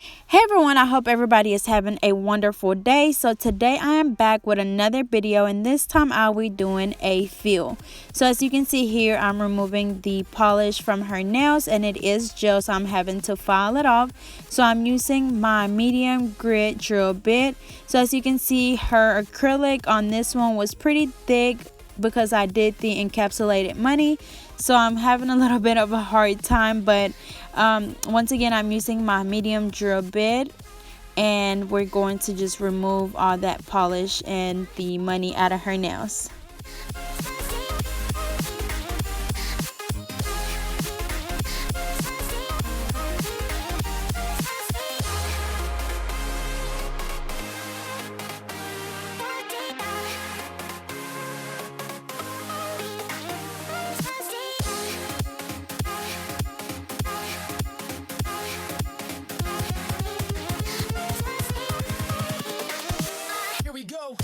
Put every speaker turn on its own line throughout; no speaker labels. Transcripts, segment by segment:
Hey everyone, I hope everybody is having a wonderful day. So today I am back with another video, and this time I'll be doing a fill. So as you can see here, I'm removing the polish from her nails, and it is gel, so I'm having to file it off. So I'm using my medium grit drill bit. So as you can see, her acrylic on this one was pretty thick because I did the encapsulated money, so I'm having a little bit of a hard time, but once again I'm using my medium drill bit, and we're going to just remove all that polish and the money out of her nails.
Here we go.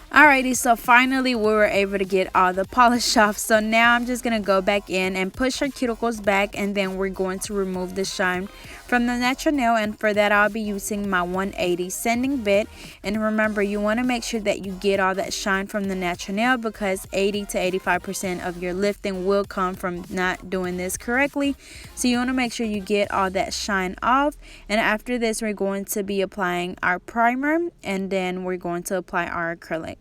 Alrighty, so finally we were able to get all the polish off. So now I'm just going to go back in and push our cuticles back, and then we're going to remove the shine from the natural nail. And for that I'll be using my 180 sanding bit. And remember, you want to make sure that you get all that shine from the natural nail, because 80 to 85% of your lifting will come from not doing this correctly. So you want to make sure you get all that shine off. And after this we're going to be applying our primer, and then we're going to apply our acrylic.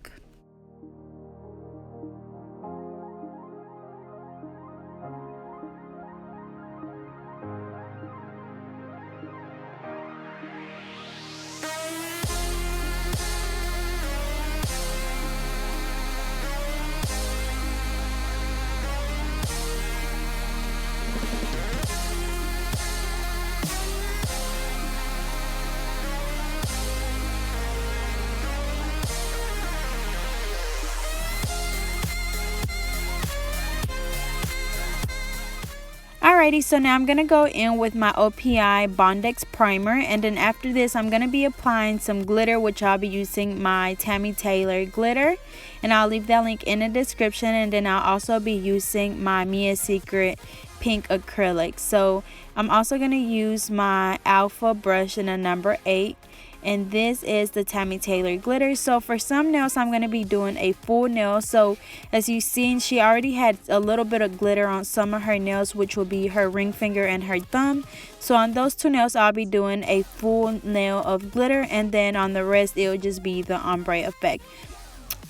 Alrighty, so now I'm going to go in with my OPI BONDEX primer, and then after this I'm going to be applying some glitter, which I'll be using my Tammy Taylor glitter, and I'll leave that link in the description. And then I'll also be using my Mia Secret pink acrylic. So I'm also going to use my alpha brush in a number 8, and this is the Tammy Taylor glitter. So for some nails I'm going to be doing a full nail. So as you've seen, she already had a little bit of glitter on some of her nails, which will be her ring finger and her thumb. So on those two nails I'll be doing a full nail of glitter, and then on the rest it will just be the ombre effect.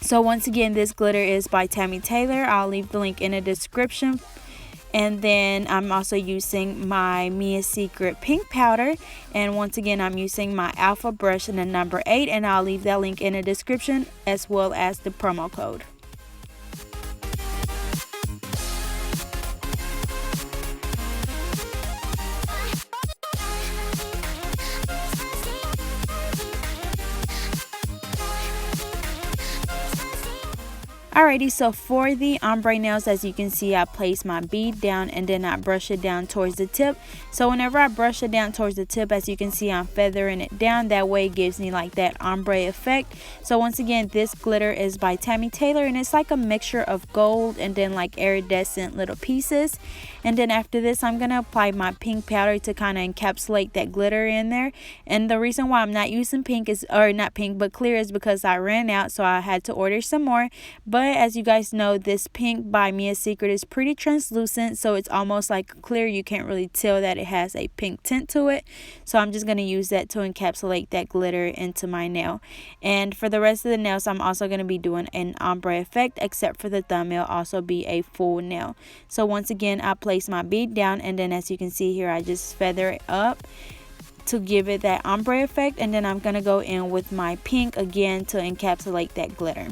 So once again, this glitter is by Tammy Taylor. I'll leave the link in the description. And then I'm also using my Mia Secret pink powder, and once again I'm using my alpha brush in the number 8, and I'll leave that link in the description as well as the promo code. Alrighty, so for the ombre nails, as you can see, I place my bead down and then I brush it down towards the tip. So whenever I brush it down towards the tip, as you can see, I'm feathering it down. That way it gives me like that ombre effect. So once again, this glitter is by Tammy Taylor, and it's like a mixture of gold and then like iridescent little pieces. And then after this I'm going to apply my pink powder to kind of encapsulate that glitter in there. And the reason why I'm not using pink is, or not pink but clear, is because I ran out, so I had to order some more. But as you guys know, this pink by Mia Secret is pretty translucent, so it's almost like clear. You can't really tell that it has a pink tint to it. So I'm just going to use that to encapsulate that glitter into my nail. And for the rest of the nails I'm also going to be doing an ombre effect, except for the thumb, it'll also be a full nail. So once again I place my bead down, and then as you can see here I just feather it up to give it that ombre effect. And then I'm going to go in with my pink again to encapsulate that glitter.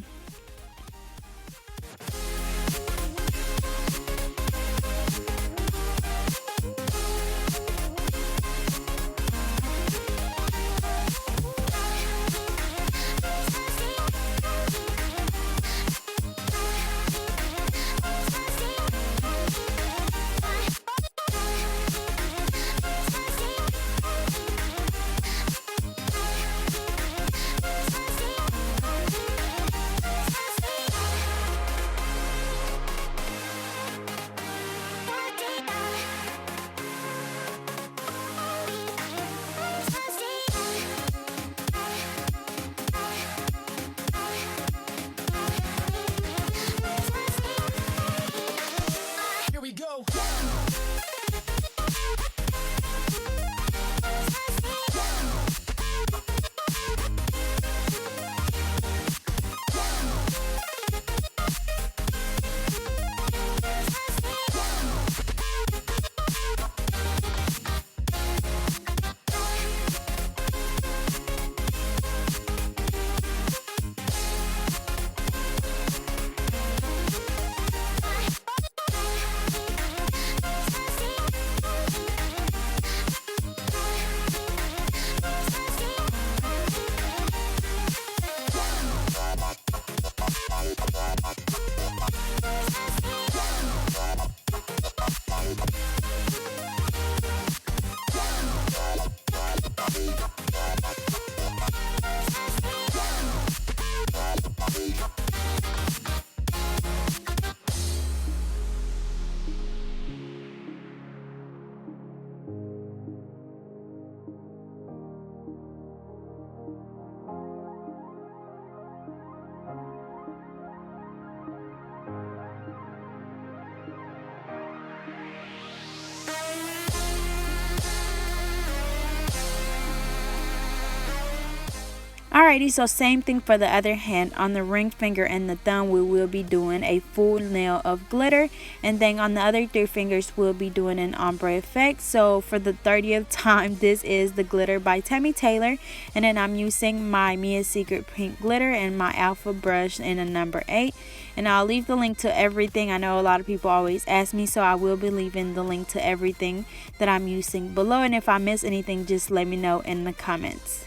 Alrighty, so same thing for the other hand. On the ring finger and the thumb, we will be doing a full nail of glitter, and then on the other 3 fingers we'll be doing an ombre effect. So for the 30th time, this is the glitter by Tammy Taylor, and then I'm using my Mia Secret pink glitter and my alpha brush in a number 8. And I'll leave the link to everything. I know a lot of people always ask me, so I will be leaving the link to everything that I'm using below, and if I miss anything, just let me know in the comments.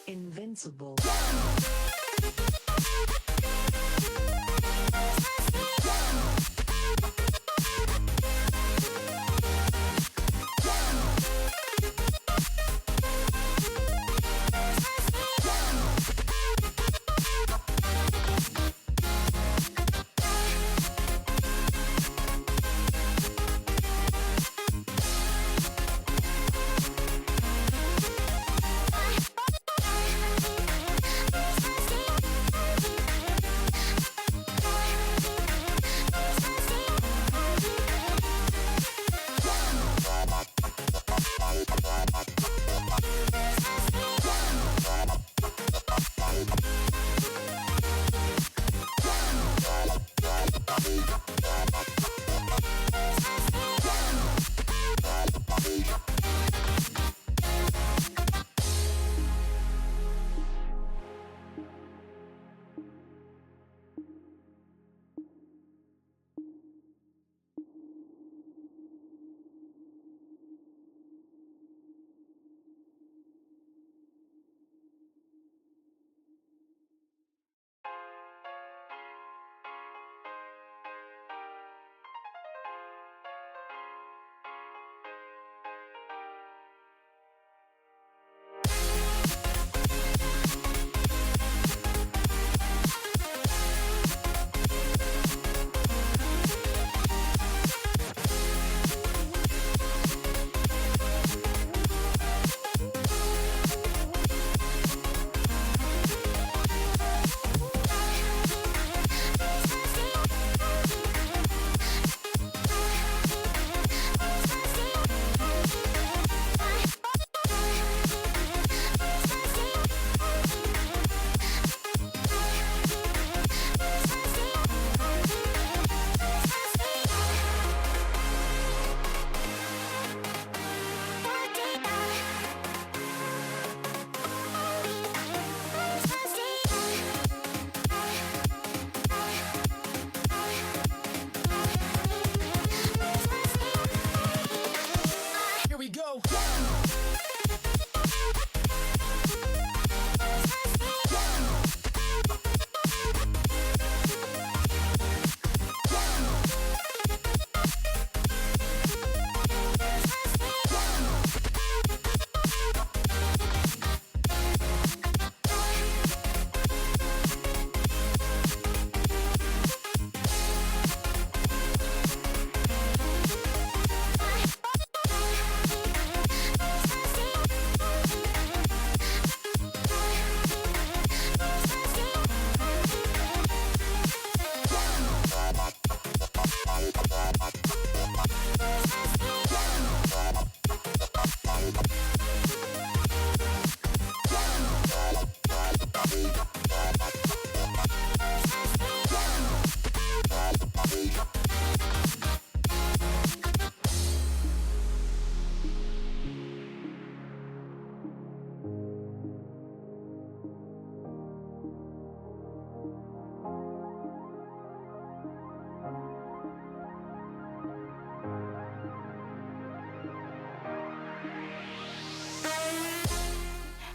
Invincible.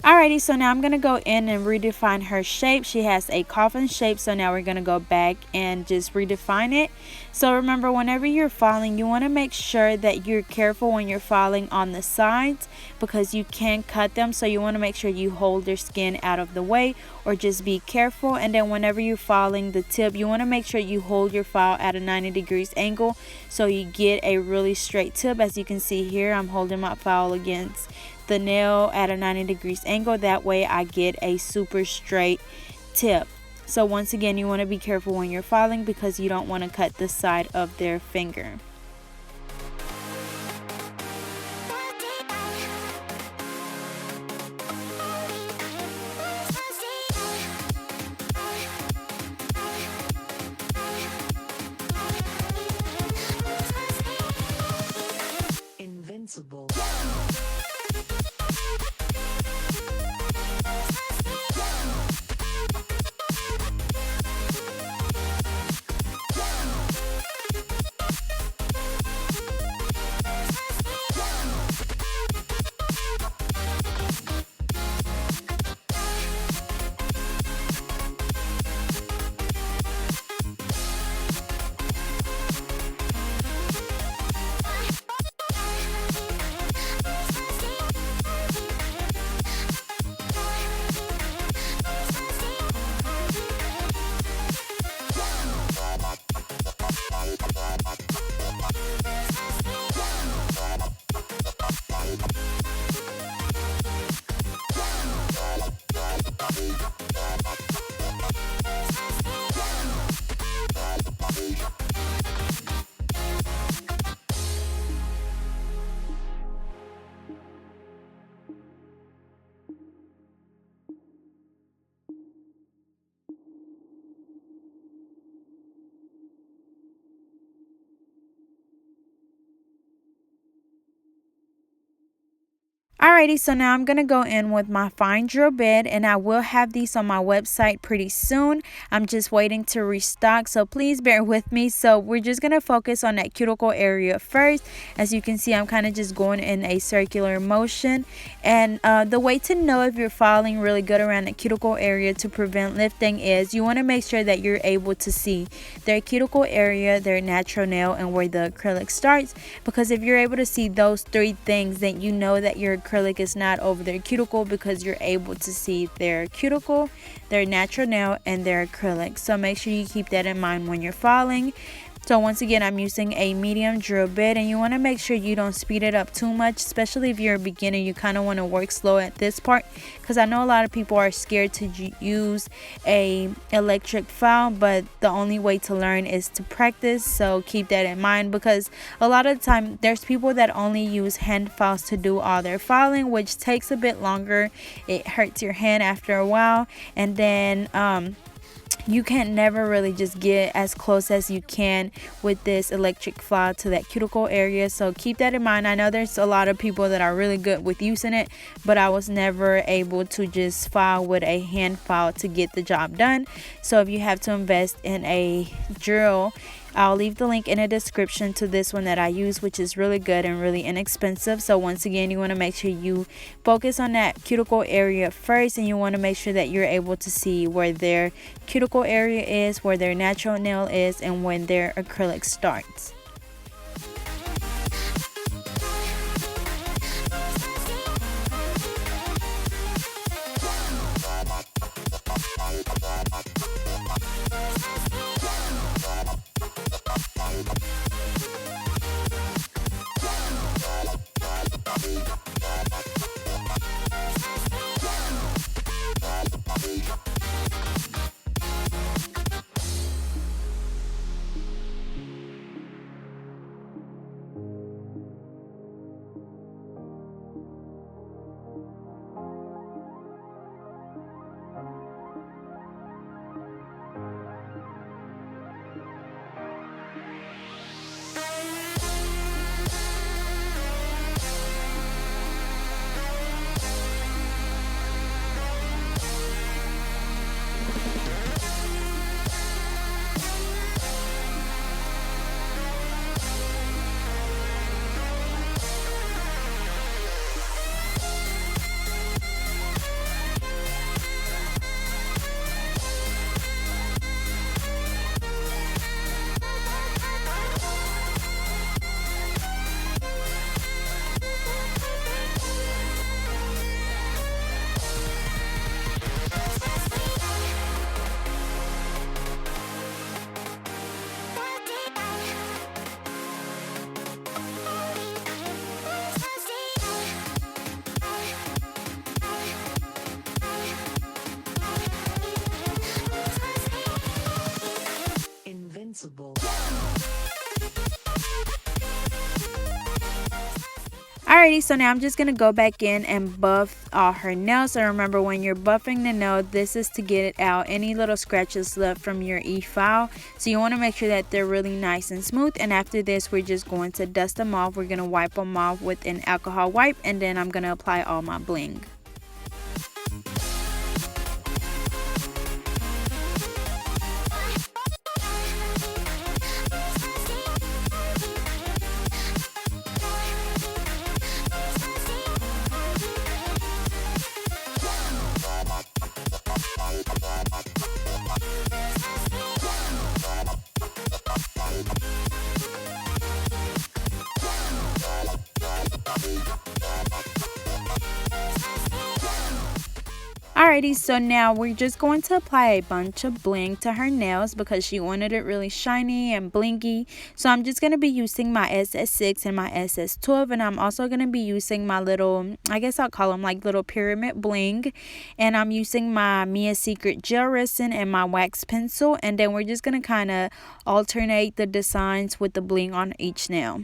Alrighty, so now I'm going to go in and redefine her shape. She has a coffin shape, so now we're going to go back and just redefine it. So remember, whenever you're filing, you want to make sure that you're careful when you're filing on the sides, because you can cut them. So you want to make sure you hold their skin out of the way, or just be careful. And then whenever you're filing the tip, you want to make sure you hold your file at a 90 degrees angle so you get a really straight tip. As you can see here, I'm holding my file against the nail at a 90 degrees angle. That way I get a super straight tip. So once again, you want to be careful when you're filing, because you don't want to cut the side of their finger.
Invincible.
Alrighty, so now I'm going to go in with my fine drill bit, and I will have these on my website pretty soon. I'm just waiting to restock, so please bear with me. So we're just going to focus on that cuticle area first. As you can see, I'm kind of just going in a circular motion. And the way to know if you're filing really good around the cuticle area to prevent lifting is you want to make sure that you're able to see their cuticle area, their natural nail, and where the acrylic starts. Because if you're able to see those three things, then you know that your acrylic is not over their cuticle, because you're able to see their cuticle, their natural nail, and their acrylic. So make sure you keep that in mind when you're filing. So once again, I'm using a medium drill bit, and you want to make sure you don't speed it up too much, especially if you're a beginner. You kind of want to work slow at this part, because I know a lot of people are scared to use a electric file, but the only way to learn is to practice. So keep that in mind, because a lot of the time there's people that only use hand files to do all their filing, which takes a bit longer. It hurts your hand after a while, and then you can never really just get as close as you can with this electric file to that cuticle area. So keep that in mind. I know there's a lot of people that are really good with using it, but I was never able to just file with a hand file to get the job done. So if you have to invest in a drill, I'll leave the link in the description to this one that I use, which is really good and really inexpensive. So once again, you want to make sure you focus on that cuticle area first, and you want to make sure that you're able to see where their cuticle area is, where their natural nail is, and when their acrylic starts.
invincible.
Alrighty, so now I'm just going to go back in and buff her nails. So remember, when you're buffing the nail, this is to get it out any little scratches left from your e-file. So you want to make sure that they're really nice and smooth. And after this, we're just going to dust them off. We're going to wipe them off with an alcohol wipe, and then I'm going to apply all my bling. Alrighty, so now we're just going to apply a bunch of bling to her nails because she wanted it really shiny and blingy. So I'm just going to be using my SS6 and my SS12, and I'm also going to be using my little, I guess I'll call them like little pyramid bling. And I'm using my Mia Secret gel resin and my wax pencil, and then we're just going to kind of alternate the designs with the bling on each nail.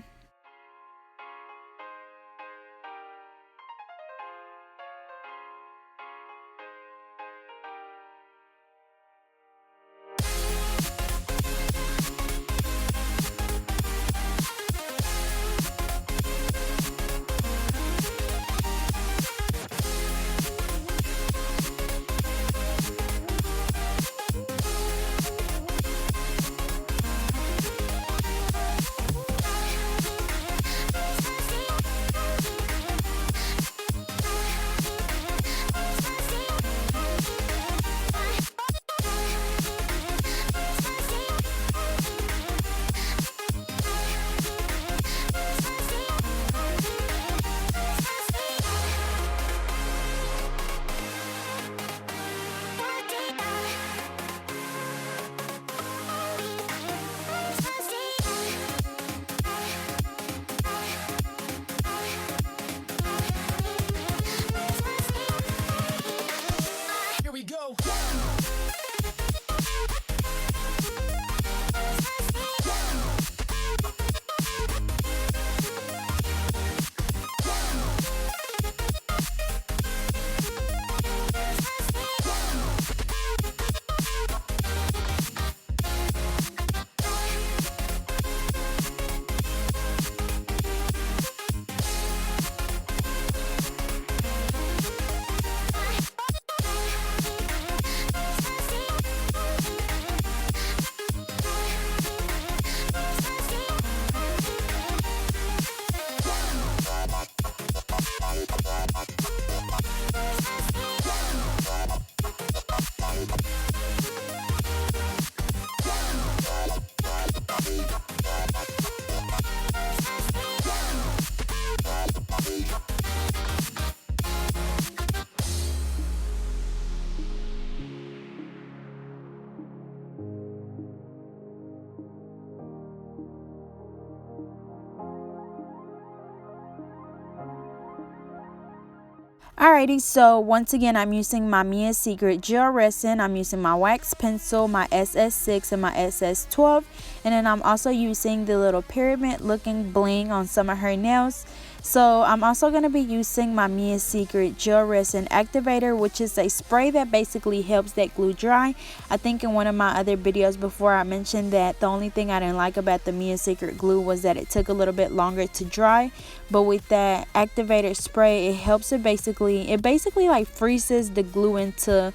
Alrighty, so once again, I'm using my Mia Secret gel resin, I'm using my wax pencil, my SS6 and my SS12, and then I'm also using the little pyramid looking bling on some of her nails. So I'm also going to be using my Mia Secret gel resin activator, which is a spray that basically helps that glue dry. I think in one of my other videos before I mentioned that the only thing I didn't like about the Mia Secret glue was that it took a little bit longer to dry, but with that activator spray, it helps it basically like freezes the glue into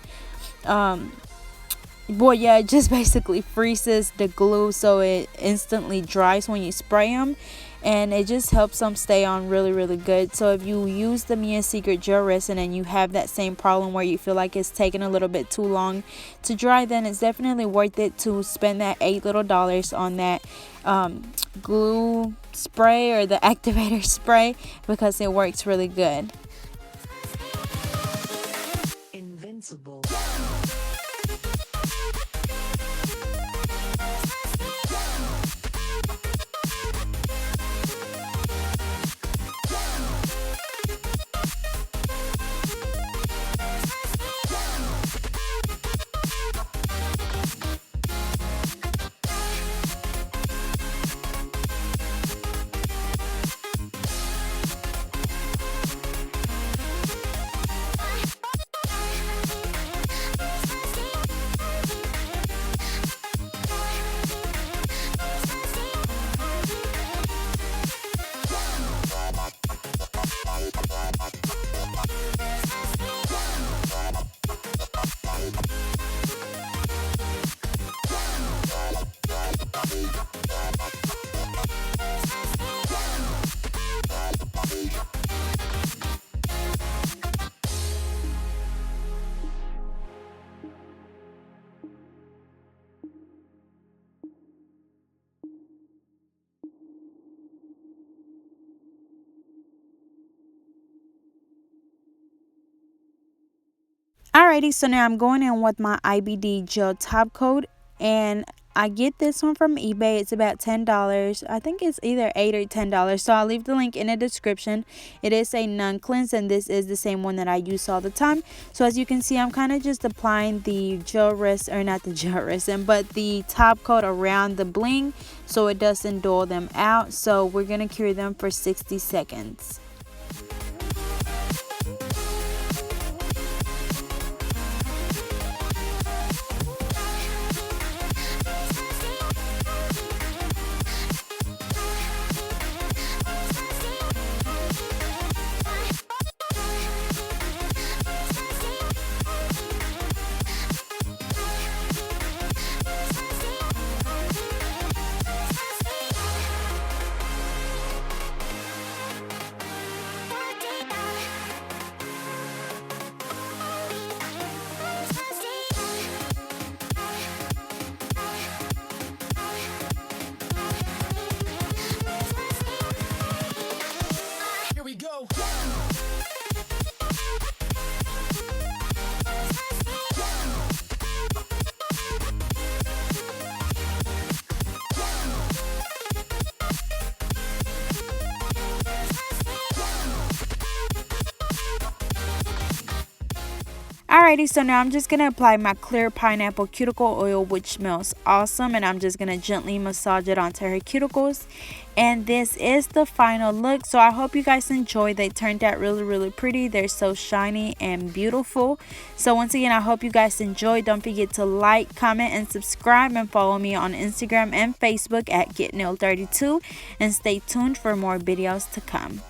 it just basically freezes the glue so it instantly dries when you spray them, and it just helps them stay on really good. So if you use the Mia Secret gel resin and you have that same problem where you feel like it's taking a little bit too long to dry, then it's definitely worth it to spend that $8 little on that glue spray or the activator spray, because it works really good.
Invincible.
Alrighty, so now I'm going in with my IBD gel top coat, and I get this one from eBay. It's about $10. I think it's either $8 or $10. So I'll leave the link in the description. It is a non-cleanse, and this is the same one that I use all the time. So as you can see, I'm kind of just applying the gel resin, or not the gel resin, but the top coat around the bling so it doesn't dull them out. So we're gonna cure them for 60 seconds.
Here we go.
Alrighty, so now I'm just going to apply my clear pineapple cuticle oil, which smells awesome, and I'm just going to gently massage it onto her cuticles. And this is the final look. So I hope you guys enjoyed. They turned out really pretty. They're so shiny and beautiful. So once again, I hope you guys enjoyed. Don't forget to like, comment, and subscribe, and follow me on Instagram and Facebook at GetNailed32, and stay tuned for more videos to come.